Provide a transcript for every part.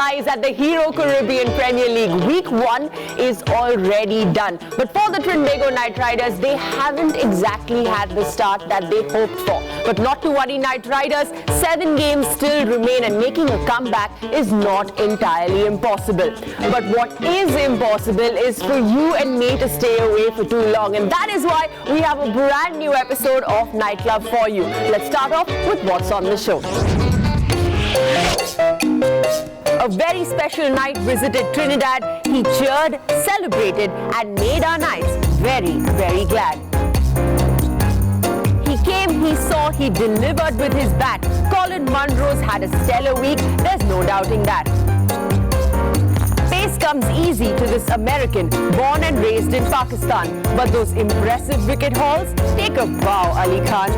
skies at the Hero Caribbean Premier League. Week 1 is already done. But for the Trinbago Knight Riders, they haven't exactly had the start that they hoped for. But not to worry, Knight Riders, 7 games still remain and making a comeback is not entirely impossible. But what is impossible is for you and me to stay away for too long. And that is why we have a brand new episode of Night Club for you. Let's start off with what's on the show. A very special night visited Trinidad. He cheered, celebrated and made our nights very, very glad. He came, he saw, he delivered with his bat. Colin Munro's had a stellar week, there's no doubting that. Pace comes easy to this American, born and raised in Pakistan. But those impressive wicket hauls, take a bow, Ali Khan.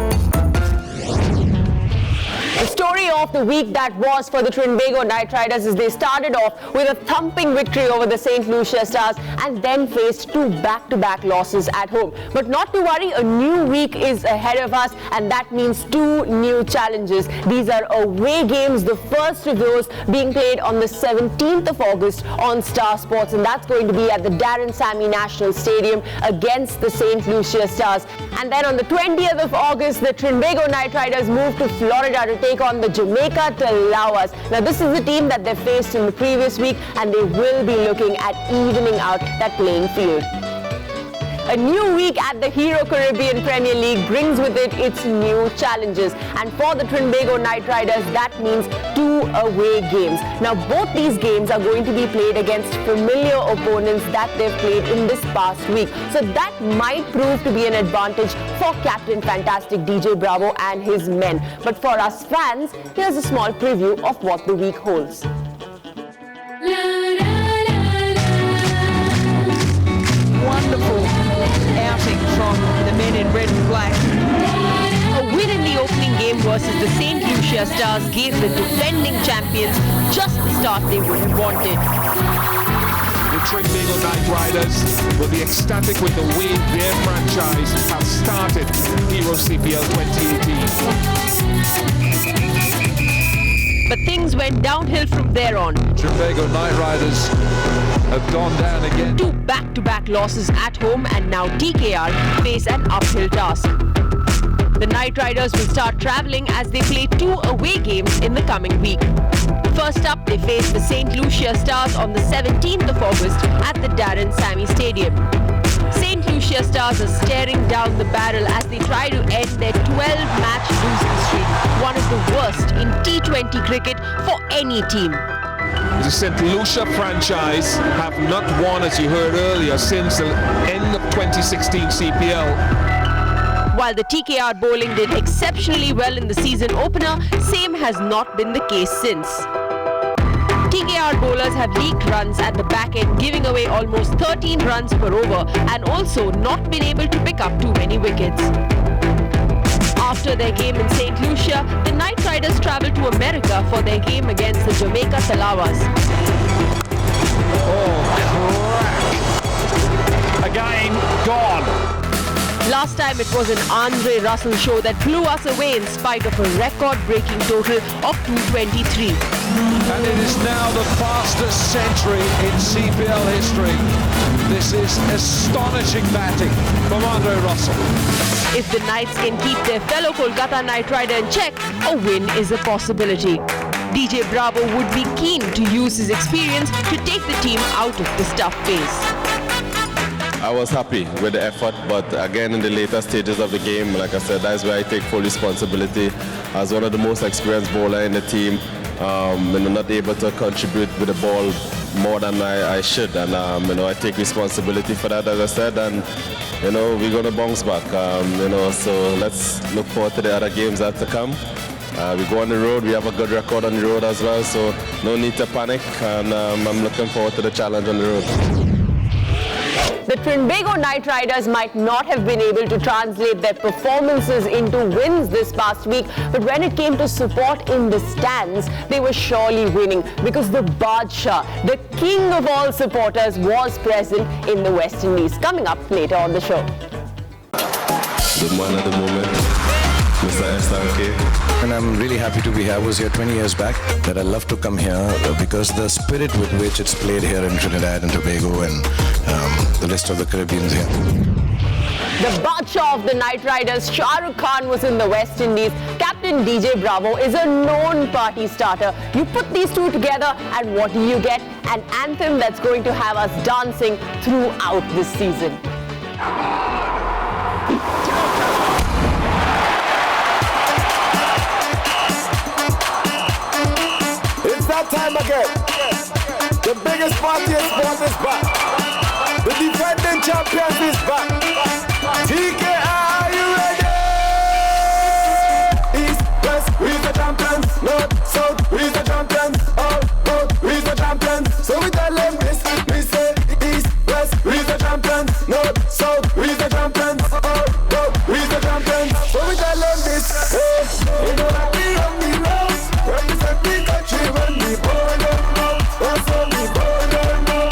The story of the week that was for the Trinbago Knight Riders is they started off with a thumping victory over the St. Lucia Stars and then faced 2 back-to-back losses at home. But not to worry, a new week is ahead of us and that means 2 new challenges. These are away games, the first of those being played on the 17th of August on Star Sports, and that's going to be at the Darren Sammy National Stadium against the St. Lucia Stars. And then on the 20th of August, the Trinbago Knight Riders move to Florida to take on the Jamaica Talawas. Now this is the team that they faced in the previous week and they will be looking at evening out that playing field. A new week at the Hero Caribbean Premier League brings with it its new challenges, and for the Trinbago Knight Riders that means 2 away games. Now both these games are going to be played against familiar opponents that they've played in this past week, so that might prove to be an advantage for Captain Fantastic DJ Bravo and his men. But for us fans, here's a small preview of what the week holds. Wonderful outing from the men in red and black. A win in the opening game versus the St. Lucia Stars gave the defending champions just the start they would have wanted. The Trinbago Knight Riders will be ecstatic with the way their franchise has started Hero CPL 2018. But things went downhill from there on. Trinbago Knight Riders have gone down again. 2 back-to-back losses at home and now TKR face an uphill task. The Knight Riders will start travelling as they play 2 away games in the coming week. First up, they face the St. Lucia Stars on the 17th of August at the Darren Sammy Stadium. St. Lucia Stars are staring down the barrel as they try to end their 12-match losing streak, one of the worst in T20 cricket for any team. The St. Lucia franchise have not won, as you heard earlier, since the end of 2016 CPL. While the TKR bowling did exceptionally well in the season opener, same has not been the case since. TKR bowlers have leaked runs at the back end, giving away almost 13 runs per over and also not been able to pick up too many wickets. After their game in St. Lucia, the Knight Riders travel to America for their game against the Jamaica Talawas. Oh, crack! Again, gone. Last time it was an Andre Russell show that blew us away in spite of a record-breaking total of 223. And it is now the fastest century in CPL history. This is astonishing batting from Andre Russell. If the Knights can keep their fellow Kolkata Knight Rider in check, a win is a possibility. DJ Bravo would be keen to use his experience to take the team out of this tough phase. I was happy with the effort, but again in the later stages of the game, like I said, that's where I take full responsibility. As one of the most experienced bowler in the team, I'm not able to contribute with the ball more than I should, and I take responsibility for that, as I said, and we're going to bounce back. So let's look forward to the other games that to come. We go on the road, we have a good record on the road as well, so no need to panic, and I'm looking forward to the challenge on the road. The Trinbago Knight Riders might not have been able to translate their performances into wins this past week, but when it came to support in the stands, they were surely winning because the Badshah, the king of all supporters, was present in the West Indies. Coming up later on the show. The man at the moment. Mr. SRK. And I'm really happy to be here. I was here 20 years back. That I love to come here because the spirit with which it's played here in Trinidad and Tobago and the rest of the Caribbean here. The Badshah of the Night Riders, Shah Rukh Khan, was in the West Indies. Captain DJ Bravo is a known party starter. You put these two together and what do you get? An anthem that's going to have us dancing throughout this season. It's that time again. The biggest party in sport is back. The defending champions is back. TK, are you ready? East, west, we're the champions. North, south, we're the champions. All, both, we're the champions. So we tell them this, we say east, west, we're the champions. North, south, we're the champions. All, both, we're the champions. So we tell them this, hey, you know that we run the roads. Represent the country when we born them now. That's when we born them now.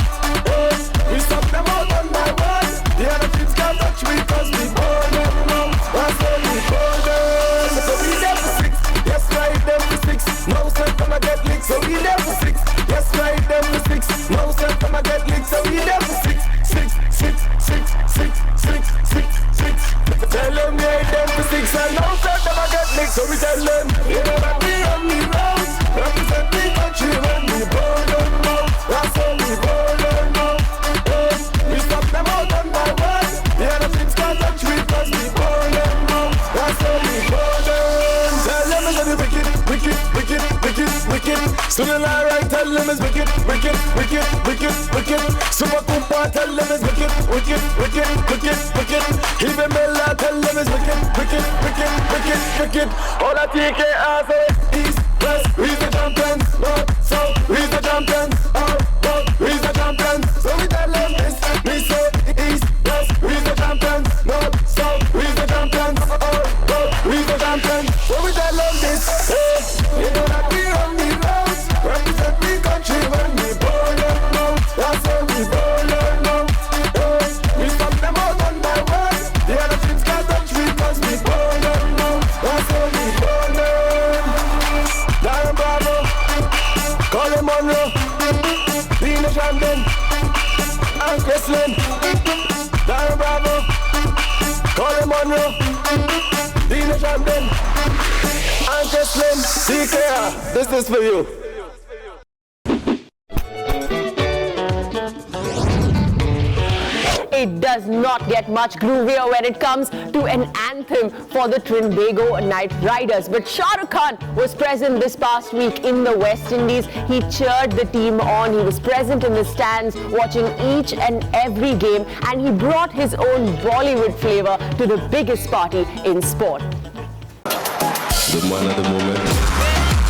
Hey, we stop them all one by one. The other teams can't touch me cause we born them now. That's when we born them. So we there for 6. Yes, ride them for 6. No sir, come and get licked. So we there for 6. Yes, ride them for 6. No sir, come and get licked. So we there for 6. 6, 6, 6, 6, 6, 6, 6. Tell them we ride them for 6 and no sir, come and get licked. So we tell them, you know that we run the roads. Represent the country when we born them now. That's when we born them now. Hey, we stop them all one by one. The other teams can't touch me cause we born them now. That's when we born them. Tell them it's gonna be wicked, wicked, wicked, wicked, wicked. Still alright, tell them it's wicked, wicked, wicked, wicked, wicked. Super Kumpa, tell them it's wicked, wicked, wicked, wicked, wicked. Even Bella, tell them it's wicked, wicked, wicked, wicked, wicked. All I take it as east, west, we're the champions. North, south, we're the champions. All, both, we're the champions. So we tell them this, we say east, west, we're the champions. North, south, we're the champions. All, both, we're the champions. So we tell them this, hey, you know that we run the roads. Represent the country when we born them now. That's when we born them now. Hey, we stop them all one by one. The other teams can't touch me cause we born them now. That's when we born them. Darren Bravo, Colin Monroe, Dina Shandon, and Chrislin. Darren Bravo, Colin Monroe, Dina Shandon, and Chrislin. TK, this is for you. It does not get much groovier when it comes to an anthem for the Trinbago Night Riders. But Shah Rukh Khan was present this past week in the West Indies. He cheered the team on. He was present in the stands watching each and every game, and he brought his own Bollywood flavor to the biggest party in sport. The man at the moment,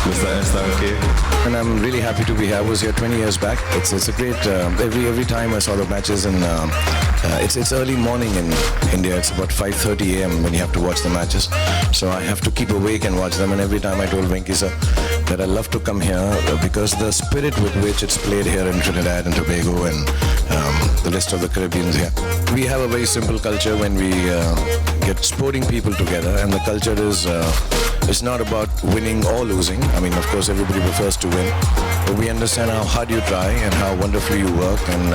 Mr. SRK. And I'm really happy to be here. I was here 20 years back. It's a great, every time I saw the matches, and it's early morning in India. It's about 5:30 a.m. when you have to watch the matches. So I have to keep awake and watch them. And every time I told Venki sir that I love to come here because the spirit with which it's played here in Trinidad and Tobago and the rest of the Caribbean here. We have a very simple culture when we get sporting people together, and the culture is it's not about winning or losing. I mean, of course, everybody prefers to win, but we understand how hard you try and how wonderfully you work, and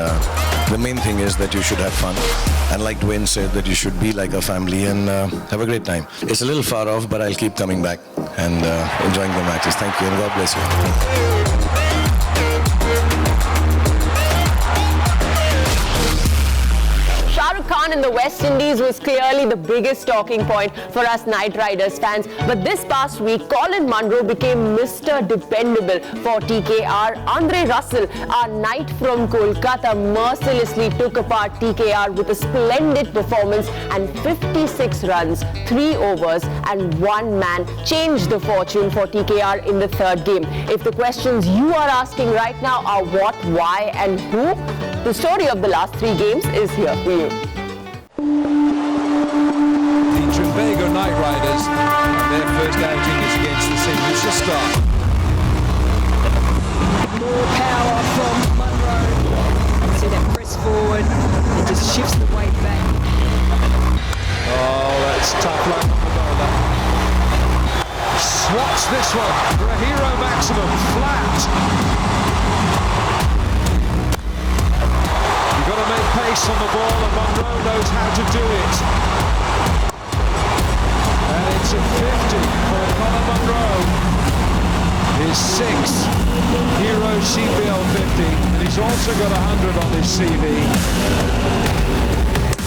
the main thing is that you should have fun. And like Dwayne said, that you should be like a family and have a great time. It's a little far off, but I'll keep coming back and enjoying the matches. Thank you, and God bless you. Shah Rukh Khan in the West Indies was clearly the biggest talking point for us Night Riders fans. But this past week, Colin Monroe became Mr. Dependable for TKR. Andre Russell, our knight from Kolkata, mercilessly took apart TKR with a splendid performance and 56 runs, 3 overs and 1 man changed the fortune for TKR in the third game. If the questions you are asking right now are what, why and who, the story of the last 3 games is here for you. The Trinbago Night Riders, their first outing is against the St. Lucia Star. More power from Monroe. See that press forward, it just shifts the weight back. Oh, that's tough luck on the bowler. one for a hero maximum, flat. You've got to make pace on the ball, and Monroe knows how to do it. And it's a 50 for Colin Monroe. His 6th Hero CPL 50, and he's also got 100 on his CV.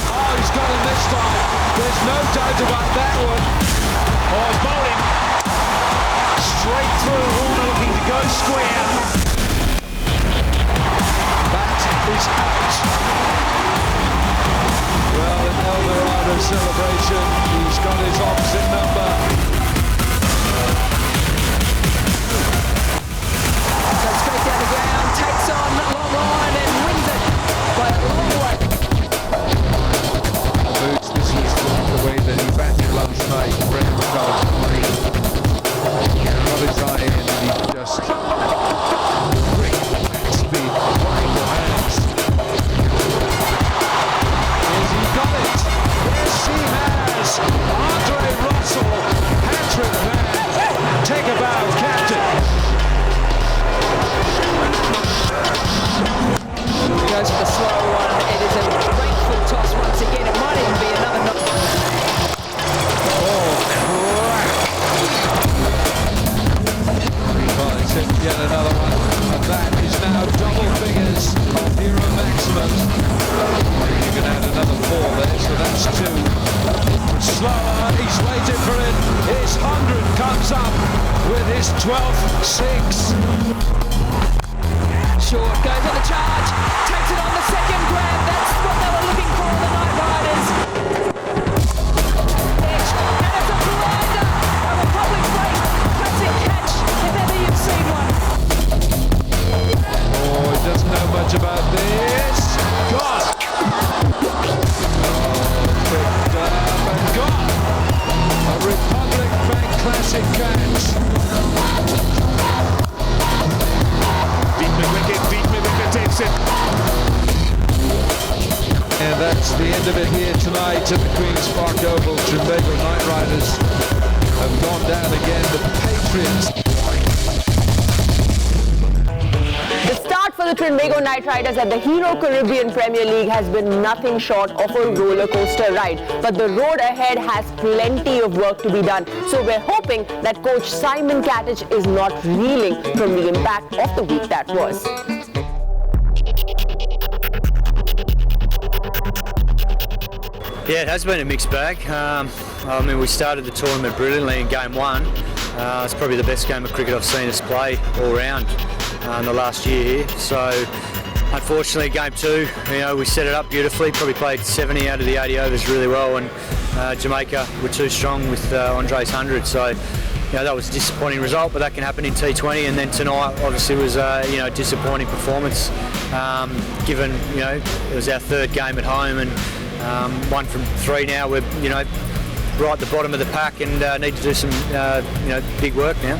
Oh, he's got him this time. There's no doubt about that one. Oh, bowling. Straight through, Horner looking to go square. That is out. Well, in Eldorado's celebration, he's got his opposite number. Goes straight down the ground, takes on long line and wins it by a long way. Boots, this is the way that he batted last night. Brendan McCullough got his eye in, and he just great speed, wonderful hands. Yes, he got it. Yes, he has. Andre Russell, hat-trick man. Take a bow, captain. He goes for the slow one. It is a grateful toss once again. It might even be another knock. Well, it's yet another one, and that is now double figures of Hero Maximum. You can add another 4 there, so that's 2. Slower, he's waited for it. His 100 comes up with his 12th 6. Short, goes on the charge, takes it on the second grab. That's what they were looking for, the Night Riders. Edge, and it's a blinder of a public break. Classic catch, if ever you've seen one. Oh, he doesn't know much about this. Gone! Oh, picked up and gone! A Republic Bank Classic catch. Beat me wicket, takes it. And that's the end of it here tonight at the Queen's Park Oval. Trinbago Night Riders have gone down again. The Patriots. The start for the Trinbago Night Riders at the Hero Caribbean Premier League has been nothing short of a roller coaster ride. But the road ahead has plenty of work to be done. So we're hoping that coach Simon Catich is not reeling from the impact of the week that was. Yeah, it has been a mixed bag. I mean, we started the tournament brilliantly in game 1. It's probably the best game of cricket I've seen us play all round in the last year here. So, unfortunately, game 2, we set it up beautifully. Probably played 70 out of the 80 overs really well, and Jamaica were too strong with Andre's 100. So, that was a disappointing result, but that can happen in T20. And then tonight, obviously, was a disappointing performance. Given it was our 3rd game at home, and 1 from 3 now. We're right at the bottom of the pack and need to do some big work now.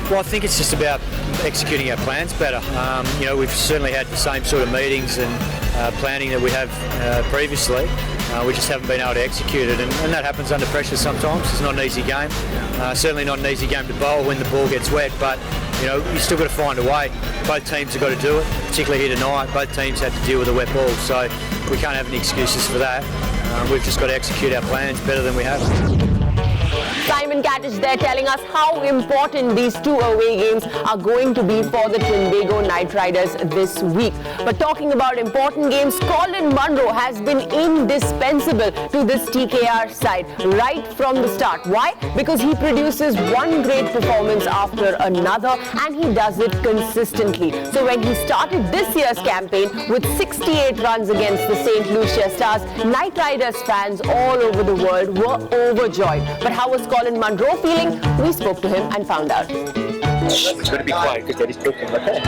Well, I think it's just about executing our plans better. We've certainly had the same sort of meetings and planning that we have previously. We just haven't been able to execute it, and that happens under pressure sometimes. It's not an easy game. Certainly not an easy game to bowl when the ball gets wet, but you still got to find a way. Both teams have got to do it, particularly here tonight. Both teams had to deal with a wet ball, so we can't have any excuses for that. We've just got to execute our plans better than we have. Simon Catich there telling us how important these 2 away games are going to be for the Trinbago Night Riders this week. But talking about important games, Colin Munro has been indispensable to this TKR side right from the start. Why? Because he produces one great performance after another, and he does it consistently. So when he started this year's campaign with 68 runs against the St. Lucia Stars, Night Riders fans all over the world were overjoyed. But how was Colin Munro feeling? We spoke to him and found out. It's going to be quiet because Daddy's cooking, okay?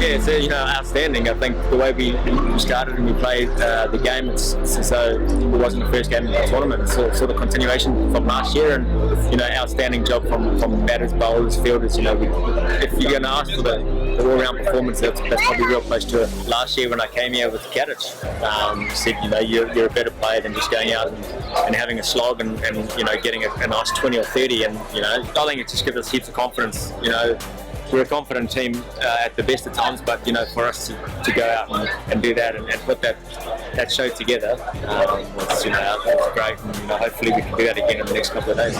Yeah. Yeah, so outstanding. I think the way we started and we played the game, it's as though it wasn't the first game of the tournament. It's sort of continuation from last year, and outstanding job from batters, bowlers, fielders. If you're going to ask for the all-round performance, that's probably real close to it. Last year when I came here with Kadich, said you're a better player than just going out and having a slog and getting a nice 20 or 30, and I think it just gives us heaps of confidence. We're a confident team at the best of times, but for us to go out and do that and put that show together, it's great, and hopefully we can do that again in the next couple of days.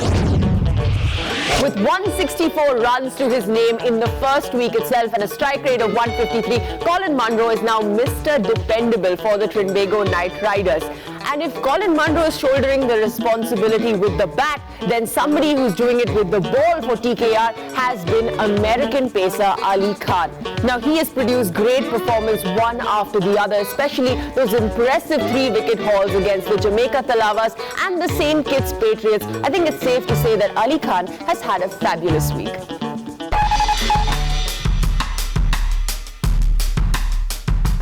With 164 runs to his name in the first week itself and a strike rate of 153, Colin Munro is now Mr. Dependable for the Trinbago Knight Riders. And if Colin Munro is shouldering the responsibility with the bat, then somebody who's doing it with the ball for TKR has been American pacer Ali Khan. Now, he has produced great performance one after the other, especially those impressive 3-wicket hauls against the Jamaica Talavas and the St. Kitts Patriots. I think it's safe to say that Ali Khan has had a fabulous week.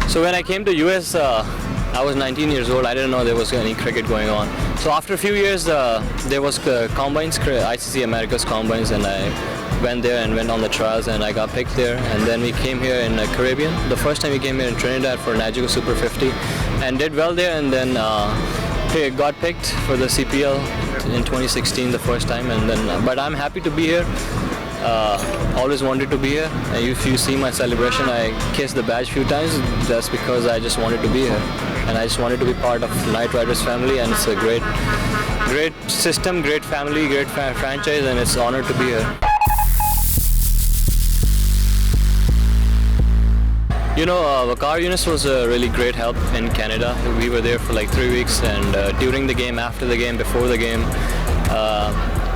So when I came to US, I was 19 years old. I didn't know there was any cricket going on. So after a few years, there was combines, ICC America's combines, and I went there and went on the trials, and I got picked there. And then we came here in the Caribbean. The first time we came here in Trinidad for Najigo Super 50, and did well there. And then got picked for the CPL in 2016, the first time. And then, but I'm happy to be here. Always wanted to be here. And if you see my celebration, I kissed the badge a few times. That's because I just wanted to be here, and I just wanted to be part of Knight Riders family. And it's a great system, great family, great franchise, and it's an honor to be here. Vakar Yunus was a really great help in Canada. We were there for like 3 weeks, and during the game, after the game, before the game,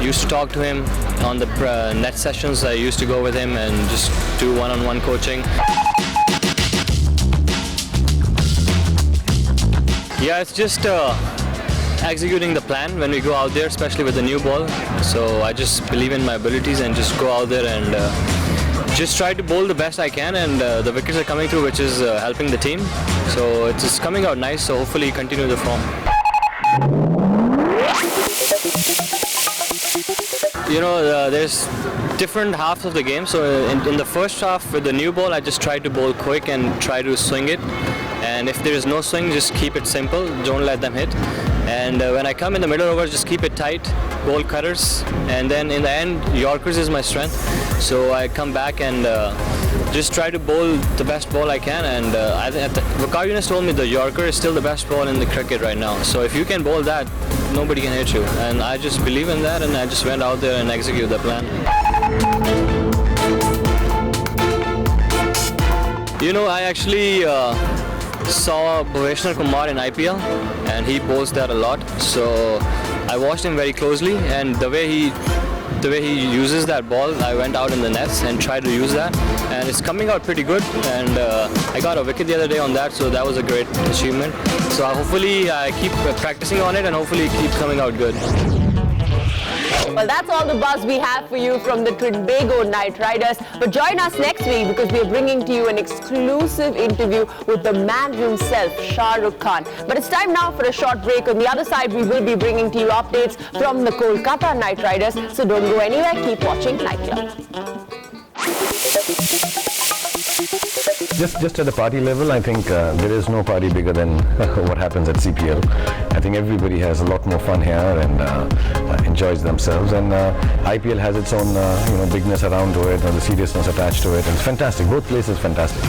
used to talk to him on the net sessions. I used to go with him and just do one-on-one coaching. Yeah, it's just executing the plan when we go out there, especially with the new ball. So I just believe in my abilities and just go out there and just try to bowl the best I can, and the wickets are coming through, which is helping the team. So it's just coming out nice, so hopefully continue the form. There's different halves of the game. So in the first half with the new ball, I just try to bowl quick and try to swing it. And if there is no swing, just keep it simple. Don't let them hit. And when I come in the middle overs, just keep it tight, bowl cutters. And then in the end, Yorkers is my strength. So I come back and just try to bowl the best ball I can. And Vakar Yunus told me the Yorker is still the best ball in the cricket right now. So if you can bowl that, nobody can hit you. And I just believe in that, and I just went out there and executed the plan. I actually saw Bhuveshwar Kumar in IPL, and he bowls that a lot. So I watched him very closely, and the way he uses that ball, I went out in the nets and tried to use that, and it's coming out pretty good. And I got a wicket the other day on that, so that was a great achievement. So hopefully I keep practicing on it, and hopefully it keeps coming out good. Well, that's all the buzz we have for you from the Trinbago Knight Riders. But join us next week, because we are bringing to you an exclusive interview with the man himself, Shah Rukh Khan. But it's time now for a short break. On the other side, we will be bringing to you updates from the Kolkata Knight Riders. So don't go anywhere. Keep watching Night Club. Just at the party level, I think there is no party bigger than what happens at CPL. I think everybody has a lot more fun here and enjoys themselves. And IPL has its own bigness around to it and the seriousness attached to it. And it's fantastic. Both places fantastic.